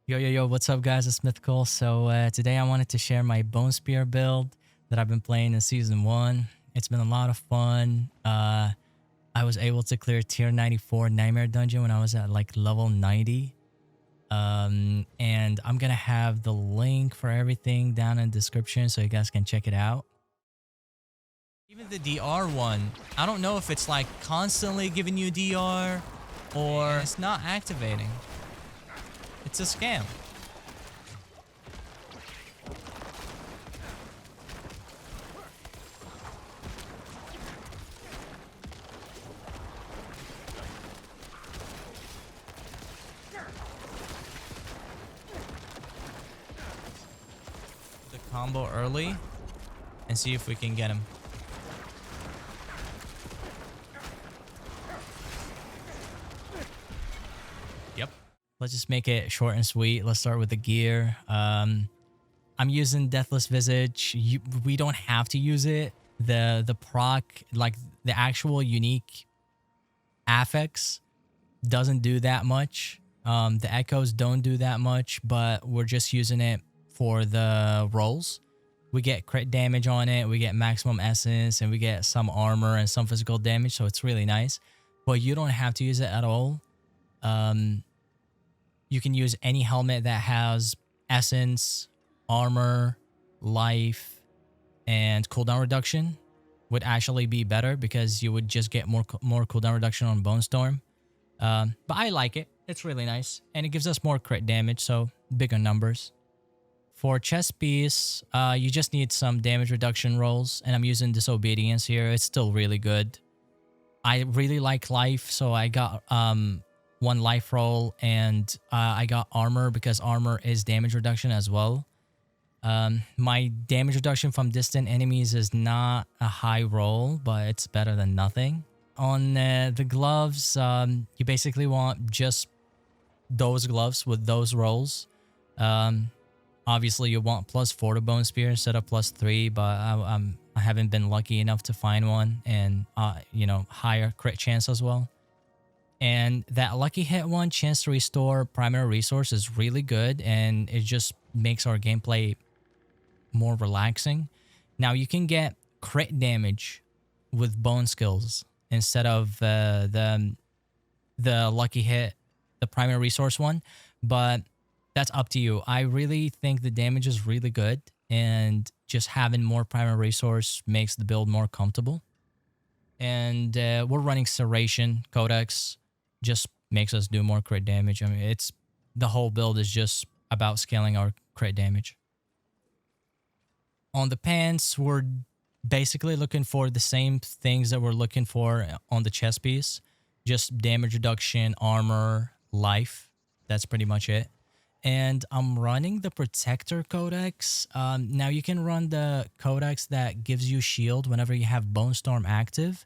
Yo, what's up guys, it's Mythical. Today I wanted to share my Bone Spear build that I've been playing in Season 1. It's been a lot of fun. I was able to clear Tier 94 Nightmare Dungeon when I was at like level 90. And I'm gonna have the link for everything down in the description so you guys can check it out. Even the DR one, I don't know if it's like constantly giving you DR or it's not activating. It's a scam. The combo early and see if we can get him. Yep. Let's just make it short and sweet. Let's start with the gear. I'm using Deathless Visage. We don't have to use it. The proc, like the actual unique affix, doesn't do that much. The echoes don't do that much, but we're just using it for the rolls. We get crit damage on it, we get maximum essence, and we get some armor and some physical damage, so it's really nice. But you don't have to use it at all. You can use any helmet that has essence, armor, life, and cooldown reduction. Would actually be better because you would just get more cooldown reduction on Bone Storm. But I like it. It's really nice. And it gives us more crit damage, so bigger numbers. For chest piece, you just need some damage reduction rolls. And I'm using Disobedience here. It's still really good. I really like life, so I got one life roll. And I got armor because armor is damage reduction as well. My damage reduction from distant enemies is not a high roll, but it's better than nothing. On the gloves, you basically want just those gloves with those rolls. Obviously, you want +4 to Bone Spear instead of +3, but I haven't been lucky enough to find one, and you know, higher crit chance as well. And that lucky hit one, chance to restore primary resource, is really good, and it just makes our gameplay more relaxing. Now you can get crit damage with bone skills instead of the lucky hit, the primary resource one, but that's up to you. I really think the damage is really good, and just having more primary resource makes the build more comfortable. And we're running Serration Codex, just makes us do more crit damage. I mean, it's the whole build is just about scaling our crit damage. On the pants, we're basically looking for the same things that we're looking for on the chest piece. Just damage reduction, armor, life. That's pretty much it. And I'm running the Protector Codex. Now you can run the Codex that gives you shield whenever you have Bone Storm active.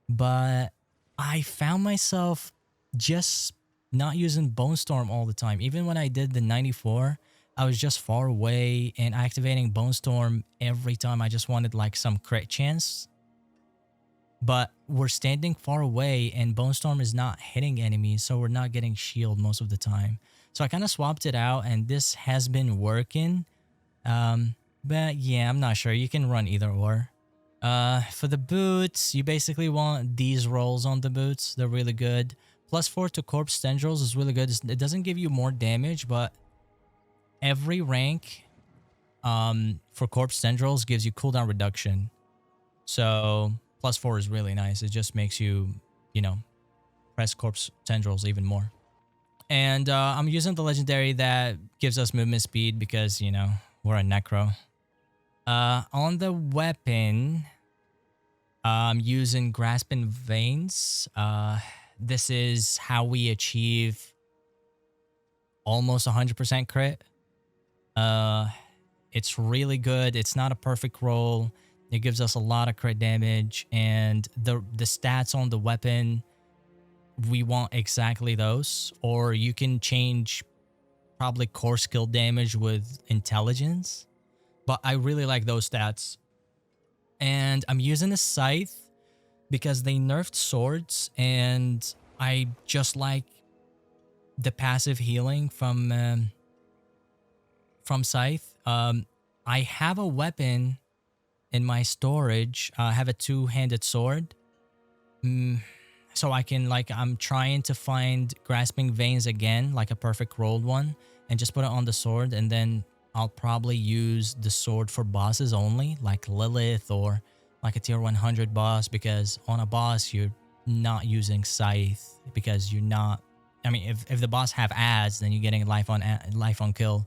But I found myself just not using Bone Storm all the time. Even when I did the 94, I was just far away and activating Bone Storm every time I just wanted like some crit chance. But we're standing far away and Bone Storm is not hitting enemies, so we're not getting shield most of the time. So I kind of swapped it out, and this has been working. But yeah, I'm not sure. You can run either or. For the boots, you basically want these rolls on the boots. They're really good. +4 to Corpse Tendrils is really good. It doesn't give you more damage, but every rank for Corpse Tendrils gives you cooldown reduction. So +4 is really nice. It just makes you, you know, press Corpse Tendrils even more. And I'm using the legendary that gives us movement speed because, you know, we're a Necro. On the weapon, I'm using Grasping Veins. This is how we achieve almost 100% crit. It's really good. It's not a perfect roll. It gives us a lot of crit damage, and the stats on the weapon, we want exactly those. Or you can change probably core skill damage with intelligence, but I really like those stats. And I'm using a scythe because they nerfed swords, and I just like the passive healing from from Scythe. I have a weapon in my storage. I have a two-handed sword. So I can, like, I'm trying to find Grasping Veins again, like a perfect rolled one, and just put it on the sword, and then I'll probably use the sword for bosses only, like Lilith or like a tier 100 boss, because on a boss you're not using Scythe because you're not, I mean, if the boss have ads, then you're getting life on kill,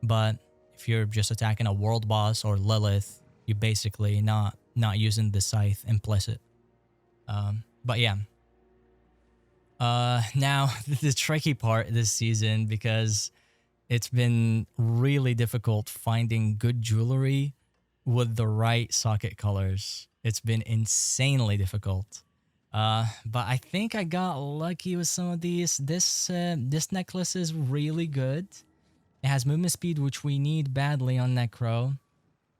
but if you're just attacking a world boss or Lilith, you're basically not using the Scythe implicit. But yeah. Now the tricky part this season, because it's been really difficult finding good jewelry with the right socket colors. It's been insanely difficult. But I think I got lucky with some of these. This necklace is really good. It has movement speed, which we need badly on Necro.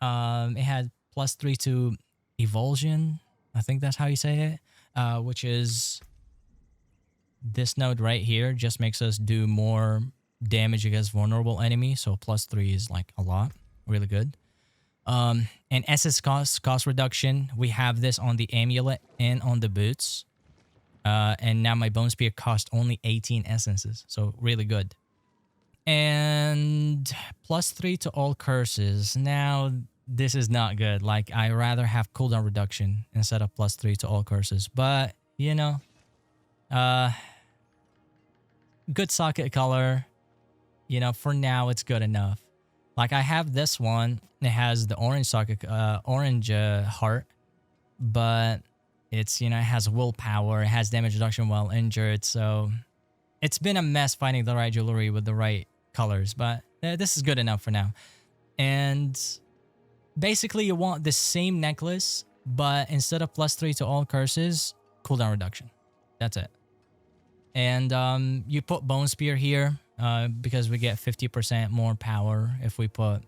It had +3 to Evulsion. I think that's how you say it. Which is this node right here. Just makes us do more damage against vulnerable enemies. So +3 is like a lot. Really good. And essence cost reduction. We have this on the amulet and on the boots. And now my bone spear cost only 18 essences. So really good. And +3 to all curses. Now this is not good. Like, I rather have cooldown reduction instead of +3 to all curses. But you know, good socket color. You know, for now it's good enough. Like, I have this one. It has the orange socket, orange heart, but it's, you know, it has willpower. It has damage reduction while injured. So it's been a mess finding the right jewelry with the right colors, but this is good enough for now. And basically, you want the same necklace, but instead of +3 to all curses, cooldown reduction. That's it. And you put Bone Spear here because we get 50% more power if we put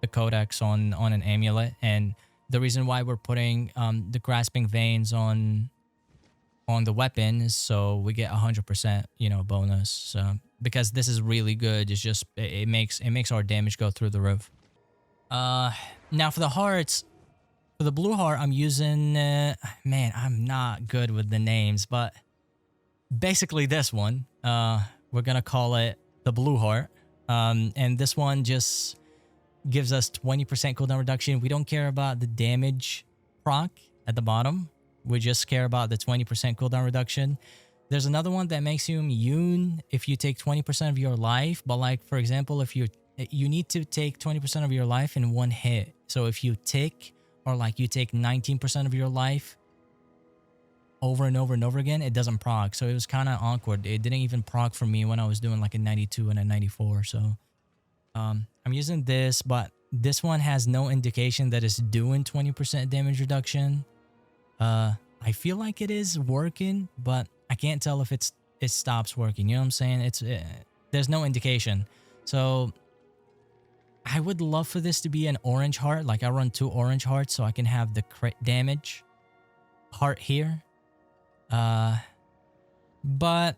the Codex on an amulet. And the reason why we're putting the Grasping Veins on the weapon is so we get 100%, you know, bonus. So because this is really good, it's just it makes our damage go through the roof. Now for the hearts, for the blue heart, I'm using man, I'm not good with the names, but basically this one, we're gonna call it the blue heart. And this one just gives us 20% cooldown reduction. We don't care about the damage proc at the bottom. We just care about the 20% cooldown reduction. There's another one that makes you immune if you take 20% of your life. But like, for example, if you need to take 20% of your life in one hit. So if you tick, or like you take 19% of your life over and over and over again, it doesn't proc. So it was kind of awkward. It didn't even proc for me when I was doing like a 92 and a 94. So I'm using this, but this one has no indication that it's doing 20% damage reduction. I feel like it is working, but I can't tell if it stops working. You know what I'm saying? There's no indication. So I would love for this to be an orange heart. Like, I run 2 orange hearts so I can have the crit damage heart here. But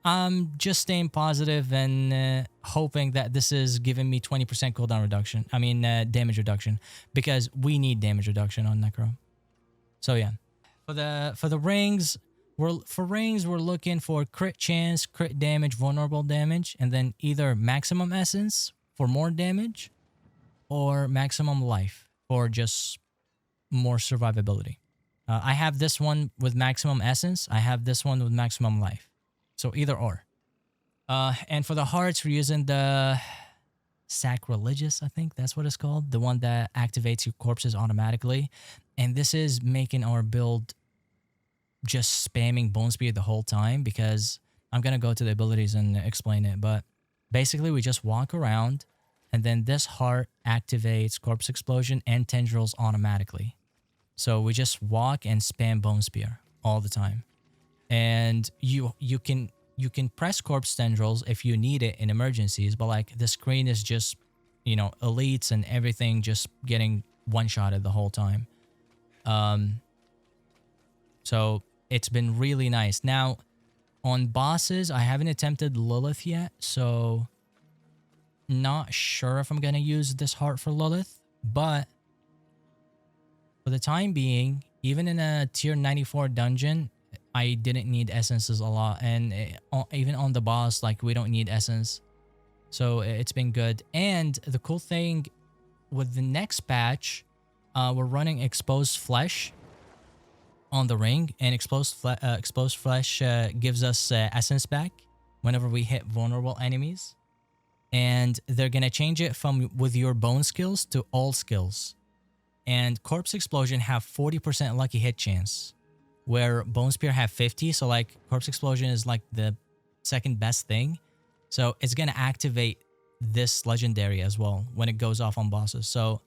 I'm just staying positive and hoping that this is giving me 20% cooldown reduction. I mean, damage reduction, because we need damage reduction on Necro. So yeah, for the rings, we're looking for crit chance, crit damage, vulnerable damage, and then either maximum essence for more damage, or maximum life for just more survivability. I have this one with maximum essence. I have this one with maximum life. So either or. And for the hearts, we're using the Sacrilegious, I think that's what it's called. The one that activates your corpses automatically. And this is making our build just spamming Bone Spear the whole time, because I'm going to go to the abilities and explain it. But basically, we just walk around, and then this heart activates Corpse Explosion and Tendrils automatically. So we just walk and spam Bone Spear all the time. And you can press Corpse Tendrils if you need it in emergencies, but like the screen is just, you know, elites and everything just getting one-shotted the whole time. So it's been really nice. Now, On bosses, I haven't attempted Lilith yet, so not sure if I'm gonna use this heart for Lilith, but for the time being, even in a tier 94 dungeon, I didn't need essences a lot, and even on the boss, like, we don't need essence, so it's been good. And the cool thing with the next patch, we're running exposed flesh on the ring, and exposed flesh gives us essence back whenever we hit vulnerable enemies. And they're gonna change it from with your bone skills to all skills. And corpse explosion have 40% lucky hit chance, where bone spear have 50. So like corpse explosion is like the second best thing. So it's gonna activate this legendary as well when it goes off on bosses. So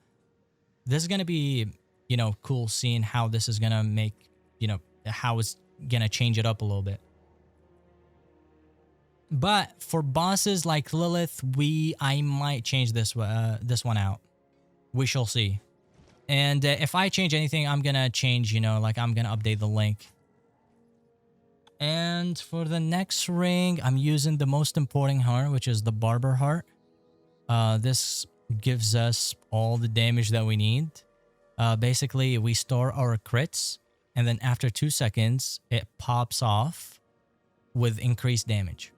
this is gonna be, you know, cool seeing how this is gonna make, you know, how it's gonna change it up a little bit. But for bosses like Lilith, I might change this one out. We shall see. And if I change anything, I'm gonna change, you know, like I'm gonna update the link. And for the next ring, I'm using the most important heart, which is the Barber heart. This gives us all the damage that we need. Basically, we store our crits, and then after 2 seconds, it pops off with increased damage.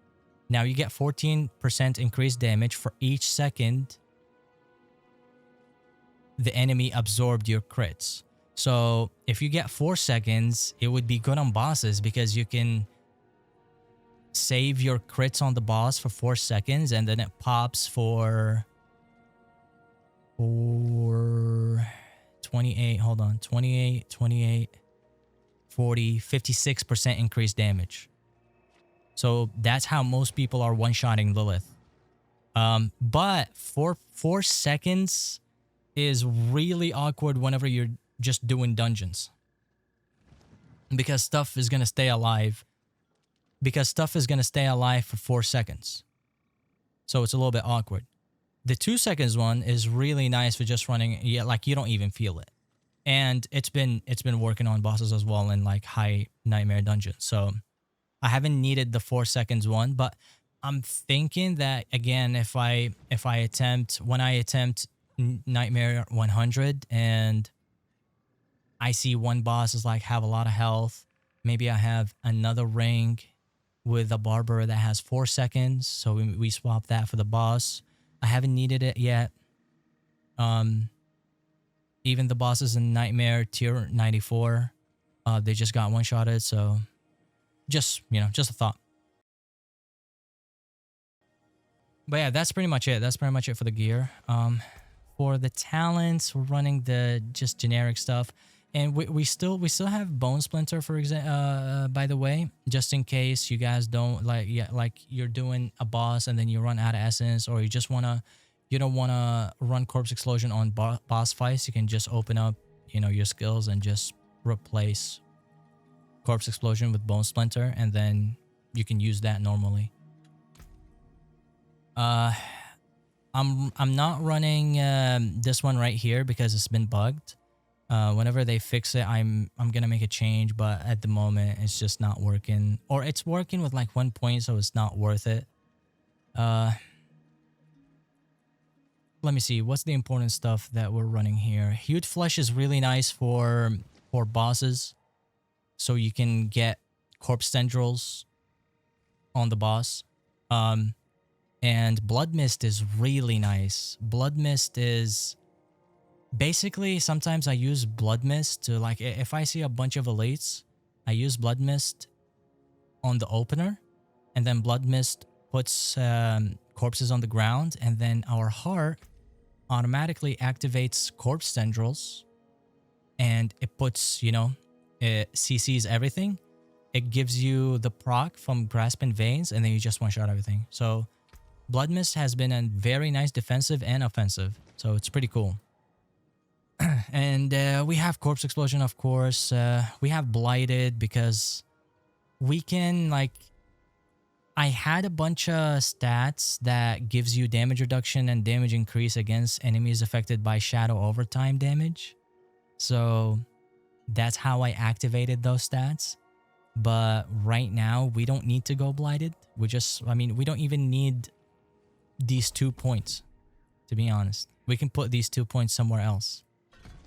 Now you get 14% increased damage for each second the enemy absorbed your crits. So if you get 4 seconds, it would be good on bosses because you can save your crits on the boss for 4 seconds, and then it pops for 28, hold on, 28, 40, 56% increased damage. So that's how most people are one-shotting Lilith. But for 4 seconds is really awkward whenever you're just doing dungeons, because stuff is gonna stay alive. For 4 seconds, so it's a little bit awkward. The 2 seconds one is really nice for just running. Yeah, like you don't even feel it, and it's been working on bosses as well in like high nightmare dungeons. So I haven't needed the 4 seconds one, but I'm thinking that again, when I attempt Nightmare 100 and I see one boss is like have a lot of health, maybe I have another ring with a Barber that has 4 seconds, so we swap that for the boss. I haven't needed it yet. Even the bosses in Nightmare tier 94, they just got one-shotted, so just, you know, just a thought. But yeah, that's pretty much it. That's pretty much it for the gear. For the talents, we're running the just generic stuff, and we still have Bone Splinter, for example. By the way, just in case you guys don't like you're doing a boss and then you run out of essence, or you don't wanna run Corpse Explosion on boss fights, you can just open up, you know, your skills and just replace Corpse Explosion with Bone Splinter, and then you can use that normally. I'm not running this one right here because it's been bugged. Whenever they fix it, I'm gonna make a change, but at the moment it's just not working, or it's working with like 1 point, so it's not worth it. Let me see, what's the important stuff that we're running here? Hued Flesh is really nice for bosses, so you can get corpse tendrils on the boss. And Blood Mist is really nice. Blood Mist is basically, sometimes I use Blood Mist to, like, if I see a bunch of elites, I use Blood Mist on the opener, and then Blood Mist puts corpses on the ground, and then our heart automatically activates corpse tendrils, and it puts, you know, it CCs everything. It gives you the proc from Grasp and Veins, and then you just one-shot everything. So Blood Mist has been a very nice defensive and offensive, so it's pretty cool. And we have Corpse Explosion, of course. We have Blighted because we can, like, I had a bunch of stats that gives you damage reduction and damage increase against enemies affected by Shadow Overtime damage. So that's how I activated those stats. But right now, we don't need to go blighted. I mean, we don't even need these 2 points, to be honest. We can put these 2 points somewhere else.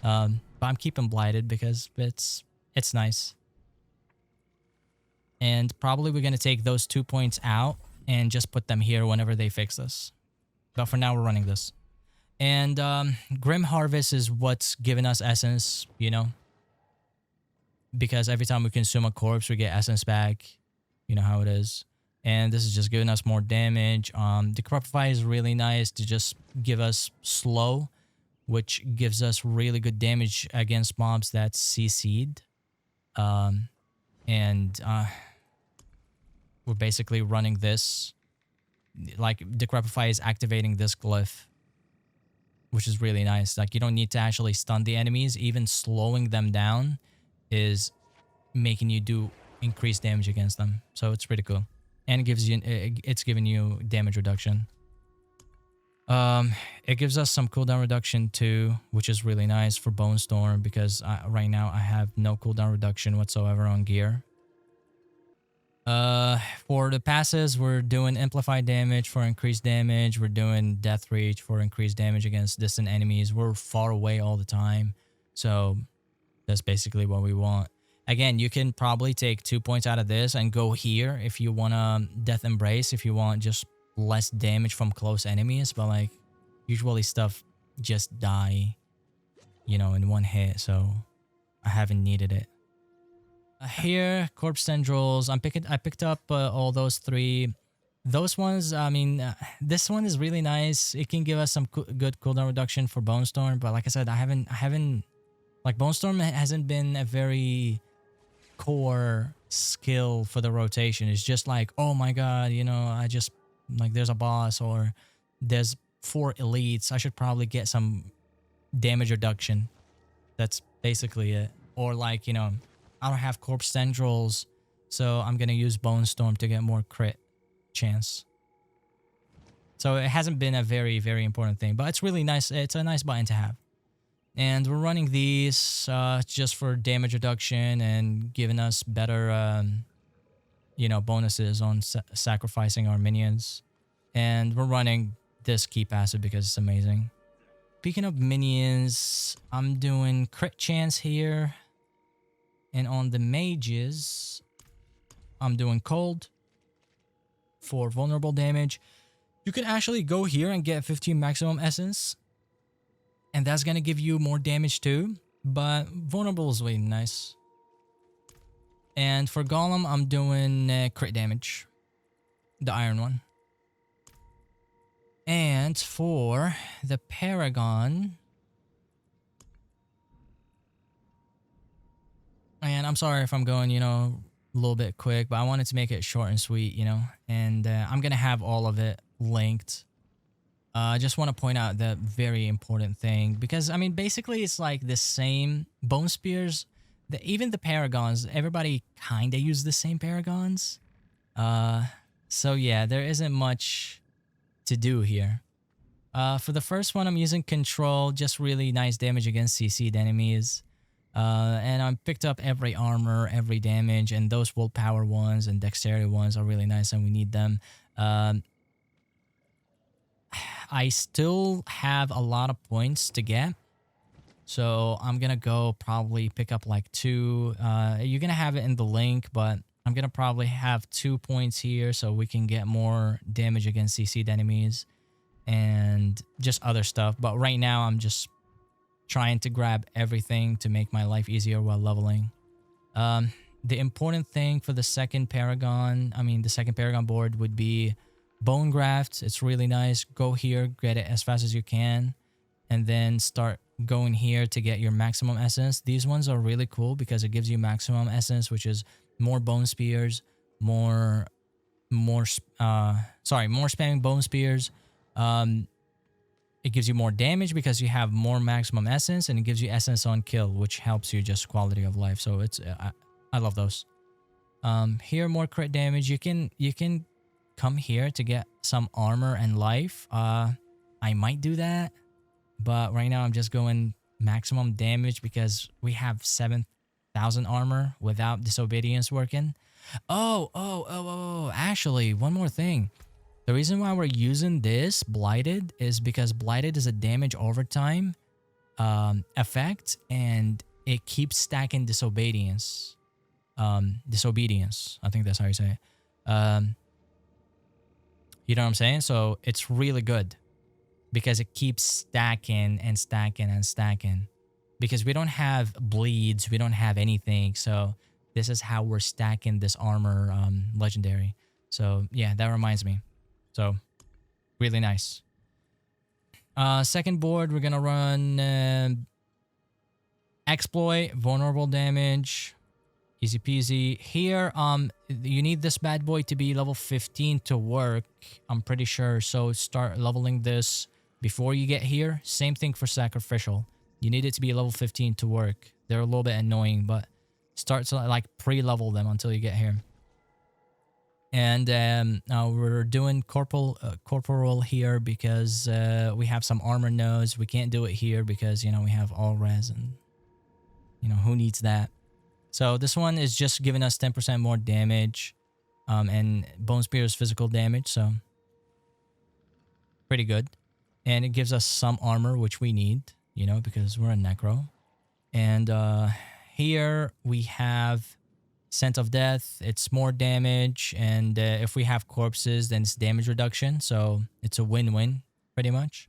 But I'm keeping blighted because it's nice. And probably we're going to take those 2 points out and just put them here whenever they fix this. But for now, we're running this. And Grim Harvest is what's giving us essence, you know? Because every time we consume a corpse, we get essence back. You know how it is. And this is just giving us more damage. The Corruptify is really nice to just give us slow, which gives us really good damage against mobs that CC'd. We're basically running this. Like, Decrepify is activating this glyph, which is really nice. Like, you don't need to actually stun the enemies. Even slowing them down is making you do increased damage against them. So it's pretty cool. And it's giving you damage reduction. It gives us some cooldown reduction too, which is really nice for Bone Storm because right now I have no cooldown reduction whatsoever on gear. For the passes, we're doing amplified damage for increased damage. We're doing death reach for increased damage against distant enemies. We're far away all the time. So that's basically what we want. Again, you can probably take 2 points out of this and go here if you want to Death Embrace, if you want just less damage from close enemies. But like, usually stuff just die, you know, in one hit. So I haven't needed it. Here, Corpse Tendrils. I picked up all those 3. Those ones, I mean, this one is really nice. It can give us some good cooldown reduction for Bone Storm. But like I said, I haven't like Bone Storm hasn't been a very core skill for the rotation. It's just like, oh my god, you know, I just like there's a boss or there's 4 elites. I should probably get some damage reduction. That's basically it. Or like, you know, I don't have Corpse Tendrils, so I'm gonna use Bone Storm to get more crit chance. So it hasn't been a very, very important thing, but it's really nice. It's a nice button to have. And we're running these just for damage reduction and giving us better, you know, bonuses on sacrificing our minions. And we're running this key passive because it's amazing. Speaking of minions, I'm doing crit chance here. And on the mages, I'm doing cold for vulnerable damage. You can actually go here and get 15 maximum essence. And that's going to give you more damage too. But vulnerable is really nice. And for Golem, I'm doing crit damage. The iron one. And for the Paragon... And I'm sorry if I'm going, you know, a little bit quick, but I wanted to make it short and sweet, you know. And I'm going to have all of it linked. I just want to point out the very important thing. Because, I mean, basically it's like the same Bone Spears. Even the Paragons, everybody kind of use the same Paragons. So yeah, there isn't much to do here. For the first one, I'm using Control. Just really nice damage against CC'd enemies. And I picked up every armor, every damage, and those willpower ones and dexterity ones are really nice and we need them. I still have a lot of points to get. So I'm going to go probably pick up like 2. You're going to have it in the link, but I'm going to probably have 2 points here so we can get more damage against CC'd enemies and just other stuff. But right now I'm just trying to grab everything to make my life easier while leveling. The important thing for the second Paragon board would be Bone Graft. It's really nice. Go here, get it as fast as you can, and then start going here to get your maximum essence. These ones are really cool because it gives you maximum essence, which is more bone spears, more spamming bone spears. It gives you more damage because you have more maximum essence, and it gives you essence on kill, which helps you just quality of life. So it's I love those. Here, more crit damage. You can come here to get some armor and life. I might do that, but right now I'm just going maximum damage because we have 7,000 1000 armor without disobedience working. Actually, one more thing. The reason why we're using this blighted is because blighted is a damage over time effect, and it keeps stacking disobedience. Disobedience. I think that's how you say it. You know what I'm saying? So it's really good because it keeps stacking and stacking and stacking. Because we don't have bleeds, we don't have anything. So this is how we're stacking this armor legendary. So yeah, that reminds me. So really nice. Second board, we're gonna run exploit, vulnerable damage, easy peasy. Here, you need this bad boy to be level 15 to work, I'm pretty sure. So start leveling this before you get here. Same thing for sacrificial. You need it to be level 15 to work. They're a little bit annoying, but start to like pre-level them until you get here. And we're doing corporal here because we have some armor nodes. We can't do it here because, you know, we have all res and, you know, who needs that? So this one is just giving us 10% more damage, and Bone Spear is physical damage, so pretty good. And it gives us some armor, which we need, you know, because we're a necro. And here we have Scent of Death. It's more damage, and if we have corpses, then it's damage reduction. So it's a win-win, pretty much.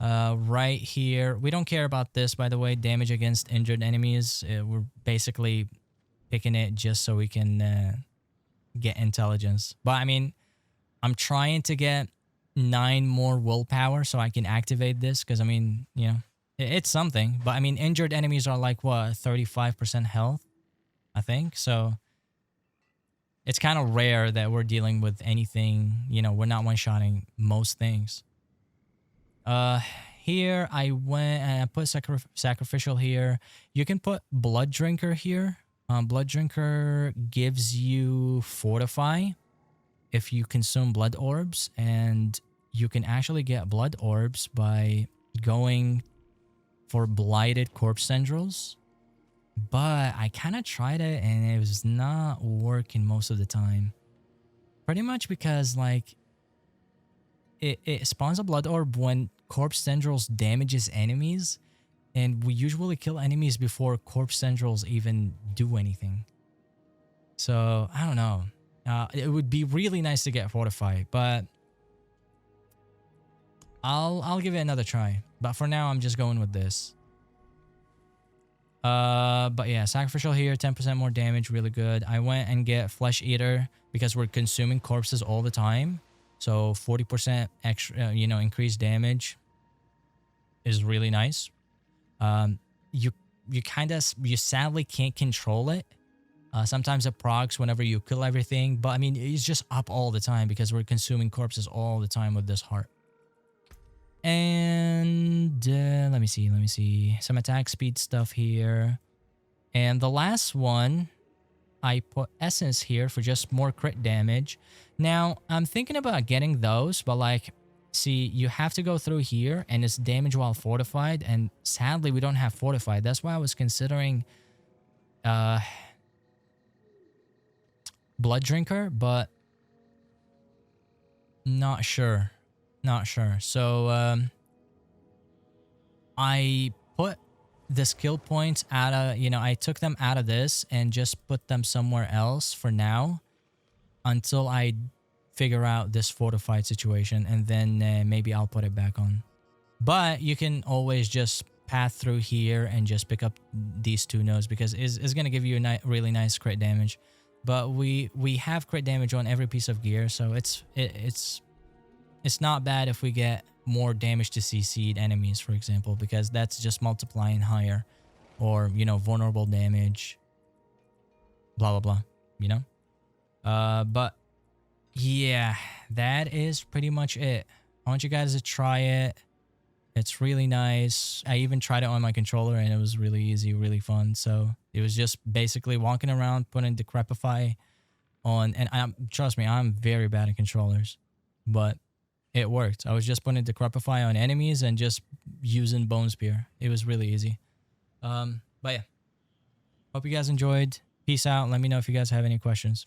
Right here, we don't care about this, by the way. Damage against injured enemies. We're basically picking it just so we can get intelligence. But I mean, I'm trying to get 9 more willpower so I can activate this, because I mean, you know, it's something. But I mean, injured enemies are like what, 35% health, I think. So it's kind of rare that we're dealing with anything, you know, we're not one-shotting most things. Here I went and I put sacrificial here. You can put blood drinker here. Blood drinker gives you fortify if you consume blood orbs, and you can actually get blood orbs by going for blighted corpse tendrils. But I kind of tried it and it was not working most of the time. Pretty much because like it spawns a blood orb when corpse tendrils damages enemies, and we usually kill enemies before corpse tendrils even do anything. So I don't know. It would be really nice to get fortify, but I'll give it another try. But for now, I'm just going with this. But yeah, sacrificial here, 10% more damage, really good. I went and get flesh eater because we're consuming corpses all the time. So 40% extra, you know, increased damage is really nice. You sadly can't control it. Sometimes it procs whenever you kill everything, but I mean, it's just up all the time because we're consuming corpses all the time with this heart. And let me see. Some attack speed stuff here. And the last one, I put essence here for just more crit damage. Now, I'm thinking about getting those, but like, see, you have to go through here and it's damage while fortified, and sadly we don't have fortified. That's why I was considering blood drinker, but not sure. So I put the skill points out of, you know, I took them out of this and just put them somewhere else for now until I figure out this fortified situation, and then maybe I'll put it back on. But you can always just path through here and just pick up these 2 nodes because it's going to give you a really nice crit damage. But we have crit damage on every piece of gear, so it's not bad if we get more damage to CC'd enemies, for example, because that's just multiplying higher, or, you know, vulnerable damage, blah, blah, blah, you know? But yeah, that is pretty much it. I want you guys to try it. It's really nice. I even tried it on my controller and it was really easy, really fun. So it was just basically walking around, putting Decrepify on, and trust me, I'm very bad at controllers, but it worked. I was just putting Decrepify on enemies and just using Bone Spear. It was really easy. But yeah. Hope you guys enjoyed. Peace out. Let me know if you guys have any questions.